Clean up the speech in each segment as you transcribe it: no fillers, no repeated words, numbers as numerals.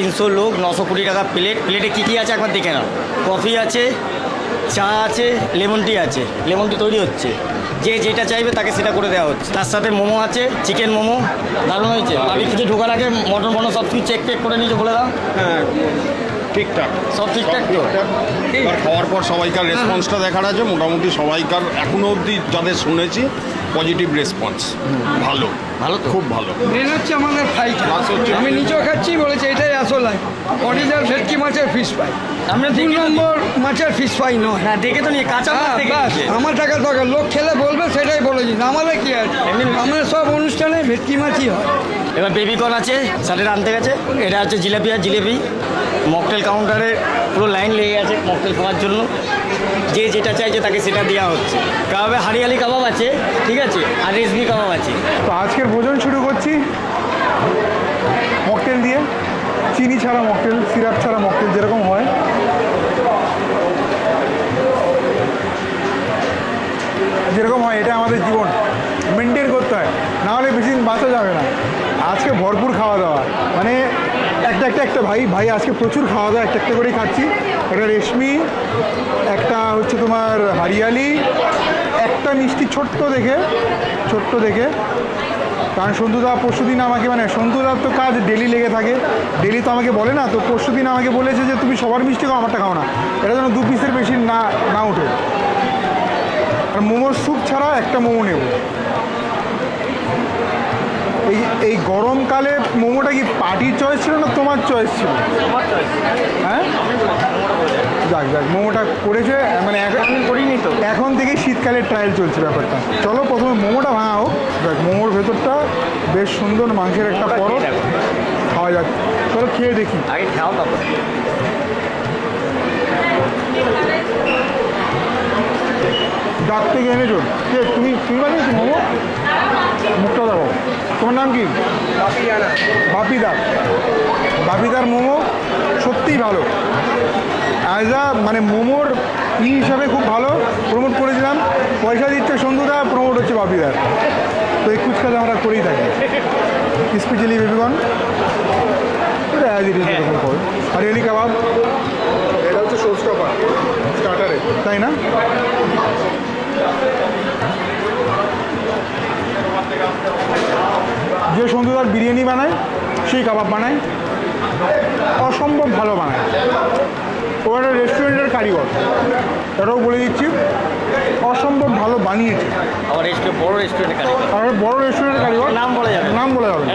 300 লোক, 920 টাকা প্লেট। প্লেটে কী কী আছে একবার দেখে নাও। কফি আছে, চা আছে, লেমন টি আছে, লেমন টি তৈরি হচ্ছে। যে যেটা চাইবে তাকে সেটা করে দেওয়া হচ্ছে। তার সাথে মোমো আছে, চিকেন মোমো, দারুণ হয়েছে। আমি কিছু ঢোকার আগে মটন ফটন সব কিছু চেক করে নিয়েছে, বলে দাও। হ্যাঁ, ঠিকঠাক, সব ঠিকঠাক তো? এবার খাওয়ার পর সবাইকার রেসপন্সটা দেখার আছে। মোটামুটি সবাইকার এখনো অবধি যাদের শুনেছি পজিটিভ রেসপন্স, ভালো ভালো তো? খুব ভালো। মেন হচ্ছে আমাদের ফ্রাইটা। Plus হচ্ছে- আমি নিজেও খাচ্ছি, বলেছে এটাই আসল হয়। অরিজিনাল ভেটকি মাছের ফিশ ফ্রাই। আমরা 2 দেখে তো নম্বর মাছের ফিশ ফ্রাই নয়। হ্যাঁ, দেখে তো নিয়ে কাঁচা মাছ দেখে ব্যাস, নিয়েছে। আমার টাকা দরকার, লোক খেলে বলবে সেটাই বলেছি। আমাদের কি আছে, আমাদের সব অনুষ্ঠানে ভেটকি মাছই হয়। এবার বেবিকর্ন আছে, স্যারেরা আনতে গেছে। এটা হচ্ছে জিলাপি আর জিলেপি। মকটেল কাউন্টারে পুরো লাইন লেগে আছে মকটেল খাওয়ার জন্য। যে যেটা চাইছে তাকে সেটা দেওয়া হচ্ছে। কাবাবে হারিয়ালি কাবাব আছে, ঠিক আছে, আর রেসবি কাবাব আছে। তো আজকের ভোজন শুরু করছি মকটেল দিয়ে। চিনি ছাড়া মকটেল, সিরাপ ছাড়া মকটেল যেরকম হয়। যেরকম হয় এটা আমাদের জীবন মেনটেন করতে হয়, নাহলে বেশি দিন বাঁচা যাবে না। আজকে ভরপুর খাওয়া দাওয়া, মানে একটা ভাই আজকে প্রচুর খাওয়া দাওয়া একটা করেই খাচ্ছি। একটা রেশমি, একটা হচ্ছে তোমার হারিয়ালি, একটা মিষ্টি ছোট্ট দেখে। কারণ সন্তুদা পরশুদিন আমাকে, মানে সন্তুদার তো কাজ ডেলি লেগে থাকে, ডেলি তো আমাকে বলে না। তো পরশুদিন আমাকে বলেছে যে তুমি সবার মিষ্টি খাও, আমারটা খাও না, এটা যেন 2 পিসের বেশি না ওঠে। আর মোমোর স্যুপ ছাড়া একটা মোমো নেব। এই গরমকালে মোমোটা কি পার্টির চয়েস ছিল না তোমার চয়েস ছিল? হ্যাঁ, যাক মোমোটা করেছে, মানে আমি করিনি তো। এখন থেকেই শীতকালের ট্রায়াল চলছে ব্যাপারটা। চলো প্রথমে মোমোটা ভাঙা হোক। দেখ মোমোর ভেতরটা বেশ সুন্দর, মাংসের একটা পরত, খাওয়া যাক। চলো খেয়ে দেখি। আগে খাও তারপর। ডাক থেকে এনেছো কে? তুমি বানিয়েছো মোমো? মুখটা দেখো। তোমার নাম কি? বাপিদার মোমো সত্যিই ভালো। অ্যাজ মানে মোমোর হিসাবে খুব ভালো। প্রমোট করেছিলাম, পয়সা দিচ্ছে সন্ধুদা, প্রমোট হচ্ছে বাপিদার। তো এই কুচকাজ আমরা করেই থাকি। Specially baby corn as it is এরকম করে। হারিয়ালি কাবাব, এটা হচ্ছে শোস্টপার স্টার্টারে, তাই না? যে সন্ধুদার বিরিয়ানি বানায় সেই কাবাব বানায়, অসম্ভব ভালো বানায়। ও একটা রেস্টুরেন্টের কারিগর, এটাও বলে দিচ্ছি, অসম্ভব ভালো বানিয়েছে। আমার বড় রেস্টুরেন্টে কাজ। আর বড় রেস্টুরেন্টের কারিগর, নাম বলা যাবে না।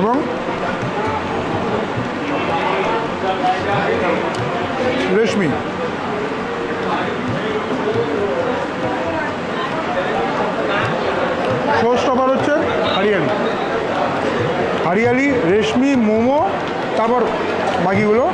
এবং রেশমি শোস্টপার হচ্ছে হারিয়ালি, রেশমি, মোমো, তারপর বাকিগুলো।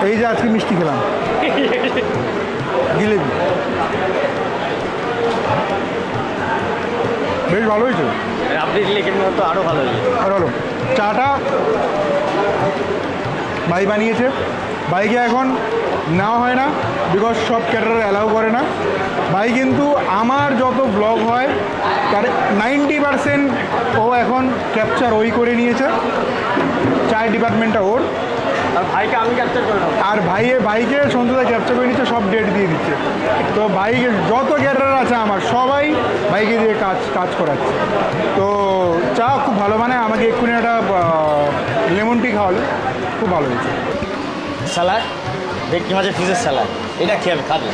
এই যে আজকে মিষ্টি খেলাম, জিলেবি, বেশ ভালো হয়েছে। আপনি লিখে তো আরও ভালো হয়েছে। আর হলো চাটা ভাই বানিয়েছে। বাইকে এখন নেওয়া হয় না, বিকজ সব ক্যাটারার অ্যালাউ করে না। ভাই কিন্তু আমার যত ব্লগ হয় তার 90% ও এখন ক্যাপচার ওই করে নিয়েছে। চায়ের ডিপার্টমেন্টটা ওর, আর ভাইকে আমি ক্যাপচার করে নেবো। আর ভাইকে সন্ধ্যা ক্যাপচার করে নিচ্ছে, সব ডেট দিয়ে দিচ্ছে। তো ভাইকে যত ক্যাটারার আছে আমার সবাই ভাইকে দিয়ে কাজ করাচ্ছে। তো চা খুব ভালো বানায়। আমাকে এক্ষুনি একটা লেমন টি খাওয়ালো, খুব ভালো হয়েছে। স্যালাড, ভেটকি মাছের ফিশের স্যালাড, এটা খেয়ে খাবে।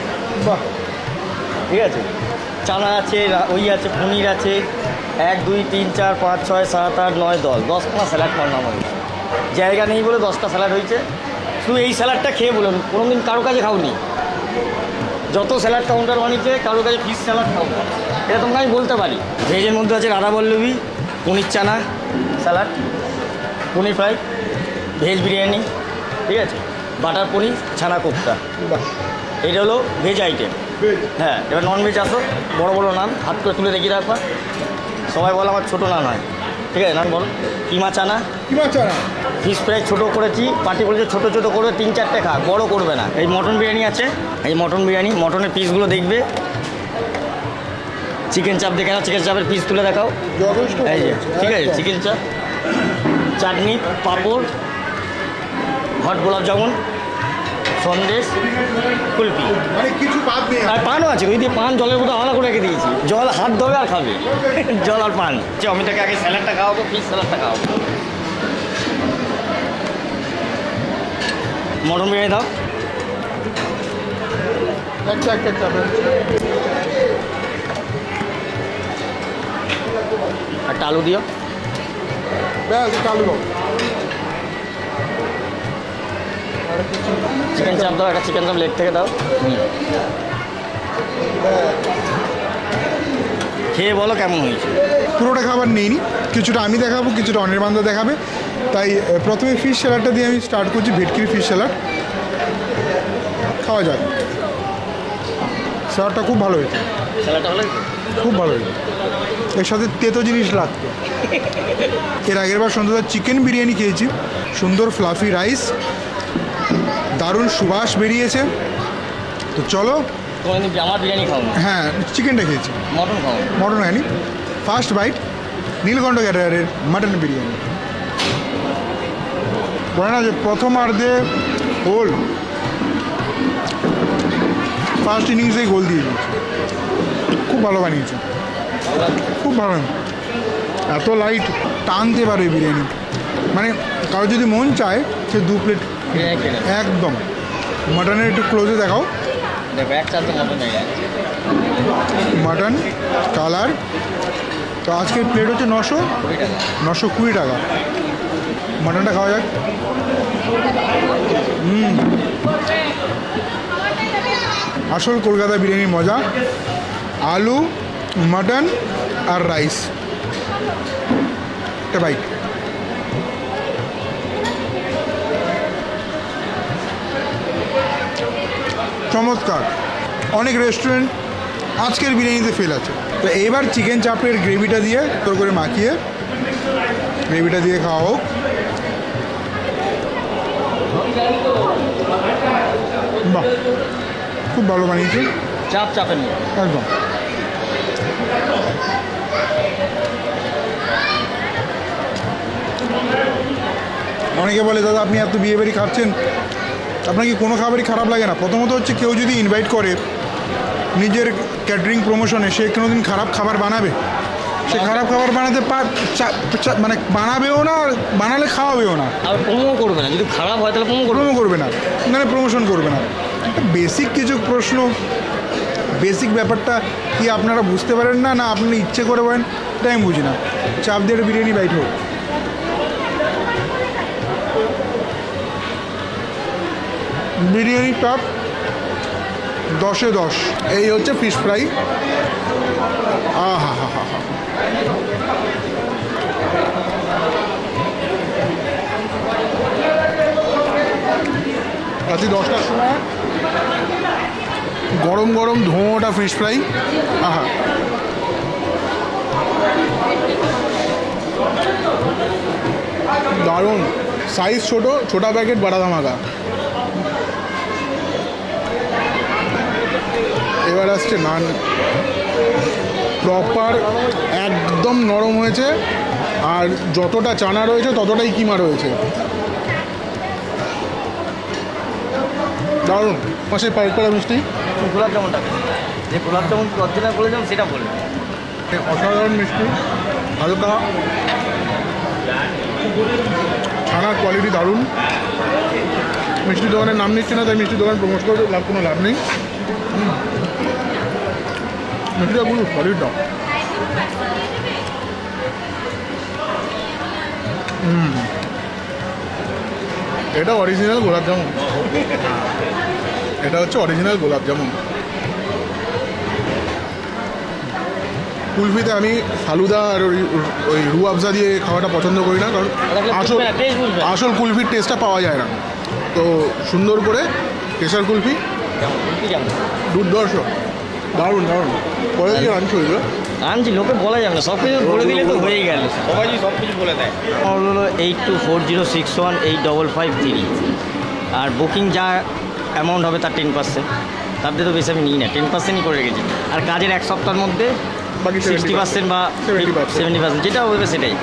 বাহ, ঠিক আছে। চানা আছে, ওই আছে, পনির আছে, 1 2 3 4 5 6 7 8 9 10 10খানা স্যালাড বানানো হয়েছে। জায়গা নেই বলে 10টা স্যালাড হয়েছে। শুধু এই স্যালাডটা খেয়ে বলুন, কোনো দিন কারো কাছে খাওনি। যত স্যালাড কাউন্টার বানিয়েছে কারো কাছে ফিশ স্যালাড খাও না, এটা তোমরা আমি বলতে পারি। ভেজের মধ্যে আছে রাধাবল্লভী, পনির চানা স্যালাড, পনির ফ্রাই, ভেজ বিরিয়ানি, ঠিক আছে, বাটার পনির, ছানা কোপ্তা। বাহ, এটা হলো ভেজ আইটেম। হ্যাঁ, এবার নন ভেজ আসো। বড় বড় নান হাত করে তুলে দেখিয়ে রাখবা। সবাই বলে আমার ছোটো নান হয়, ঠিক আছে। নান বলো। কিমা চানা, ফিশ ফ্রাই ছোটো করেছি, পার্টি বলেছে ছোটো ছোটো করবে, 3 4টে খা, বড় করবে না। এই মটন বিরিয়ানি আছে, এই মটন বিরিয়ানি, মটনের পিসগুলো দেখবে। চিকেন চাপ দেখে নাও, চিকেন চাপের পিস তুলে দেখাও। এই যে, ঠিক আছে, চিকেন চাপ, চাটনি, পাঁপড়, হট গোলাপ জামুন, সন্দেশ, কুলপি। মানে কিছু বাদ নেই আর পানও আছে, ওই দিয়ে পান জলের মতো আলাদা করে রেখে দিয়েছি। জল হাত ধোবে আর খাবে, জল আর পান। অমিতাকে আগে স্যালাডটা খাওয়াবো, ফিশ স্যালাডটা খাওয়াবো। মটন বিরিয়ানি দাও, একটা একটা আলু দিও, ব্যাস চালু দাও। চিকেন চাপ দাও, একটা চিকেন চাপ লেগ থেকে দাও। খেয়ে বলো কেমন হয়েছে। পুরোটা খাবার নিইনি, কিছুটা আমি দেখাবো, কিছুটা অনির্বাণদা দেখাবে। তাই প্রথমে ফিশ স্যালাডটা দিয়ে আমি স্টার্ট করছি, ভেটকির ফিশ স্যালাড। খাওয়া যাক। স্যালাডটা খুব ভালো হয়েছে, স্যালাডটা ভালো খুব ভালো হয়েছে। এর সাথে তেতো জিনিস লাগতো। এর আগের বার সন্ধ্যার চিকেন বিরিয়ানি খেয়েছি, সুন্দর ফ্লাফি রাইস, দারুণ সুবাস বেরিয়েছে। তো চলো। কোনোদিন আমার বিরিয়ানি খাও না, হ্যাঁ, চিকেনটা খেয়েছি, মটন খাও। মটন হয়নি। ফার্স্ট বাইট নীলকণ্ঠ ক্যাটারের মাটন বিরিয়ানি। বলে না যে প্রথম আর্ধে গোল, ফার্স্ট ইনিংসেই গোল দিয়ে দিয়েছে। খুব ভালো বানিয়েছে, খুব ভালো। এত লাইট টানতে পারে বিরিয়ানি, মানে কারো যদি মন চায় সে 2 প্লেট বিরিয়ানি খেলে একদম। মাটনের একটু ক্লোজে দেখাও। দেখো, এক চার তো মটন নেই। Mutton colour. তো আজকের প্লেট হচ্ছে 920 টাকা। মাটনটা খাওয়া যাক। আসল কলকাতা বিরিয়ানির মজা। আলু, মাটন আর রাইস। একটা বাইট। চমৎকার। অনেক রেস্টুরেন্ট আজকের বিরিয়ানিতে ফেল আছে। তো এবার চিকেন চাপের গ্রেভিটা দিয়ে তোর করে মাখিয়ে গ্রেভিটা দিয়ে খাওয়া হোক। বাহ, খুব ভালো বানিয়েছে। চাপ চাপের নেই একদম। অনেকে বলে দাদা আপনি এত বিয়ে বাড়ি খাচ্ছেন, আপনার কি কোনো খাবারই খারাপ লাগে না? প্রথমত হচ্ছে কেউ যদি ইনভাইট করে নিজের ক্যাটারিং প্রমোশনে, সে কোনোদিন খারাপ খাবার বানাবে? সে খারাপ খাবার বানাতে মানে বানাবেও না, বানালে খাওয়াবেও না, আর প্রমো করবে না। যদি খারাপ হয় তাহলে প্রমো করবে। প্রমো করবে না, মানে প্রমোশন করবে না। একটা বেসিক কিছু প্রশ্ন, বেসিক ব্যাপারটা কি আপনারা বুঝতে পারেন না, না আপনি ইচ্ছে করে বলেন? এটা আমি বুঝি না। চাপ দিয়ে বিরিয়ানি বাইট হোক। বিরিয়ানি টপ 10-এ 10। এই হচ্ছে ফিশ ফ্রাই। আহা হা হা হা। রাত্রি 10টার সময় গরম গরম ধোঁয়াটা ফিশ ফ্রাই। আহা, দারুণ। সাইজ ছোট, ছোটা প্যাকেট, বাড়া ধামাকা। এবার আসছে নান। প্রপার একদম নরম হয়েছে, আর যতটা চানা রয়েছে ততটাই কিমা রয়েছে। দারুণ। পাশে পাইক করা মিষ্টি, গোলাপ জামুনটা, যে গোলাপ জামুন অরিজিনাল গোলাপ জামুন সেটা বলবে। অসাধারণ মিষ্টি, হালকা, ছানার কোয়ালিটি দারুণ। মিষ্টি দোকানের নাম নিচ্ছে না, তাই মিষ্টি দোকান প্রমোট করে কোনো লাভ নেই। মিষ্টিটা পুরো সলিড দাও। এটা অরিজিনাল গোলাপ জামুন, এটা হচ্ছে অরিজিনাল গোলাপ জামুন। কুলফিতে আমি ফালুদা আর ওই রু আফজা দিয়ে খাওয়াটা পছন্দ করি না, কারণ আসল কুলফির টেস্টটা পাওয়া যায় না। তো সুন্দর করে কেশর কুলফি, দুর্ধর্ষ, দারুণ দারুণ। পরে দিয়ে আনছি ওইগুলো, আনছি, লোকে বলা যাবে না, সব কিছু বলে দিলে তো হয়েই গেল। সবাই সব কিছু বলে দেয়। হলো 8240618553। আর বুকিং যা অ্যামাউন্ট হবে তার 10%, তার দিয়ে তো বেশি আমি নিই না, 10%ই করে রেখেছি। আর কাজের 1 সপ্তাহের মধ্যে বাকি 60% বা 70%, যেটা হবে সেটাই।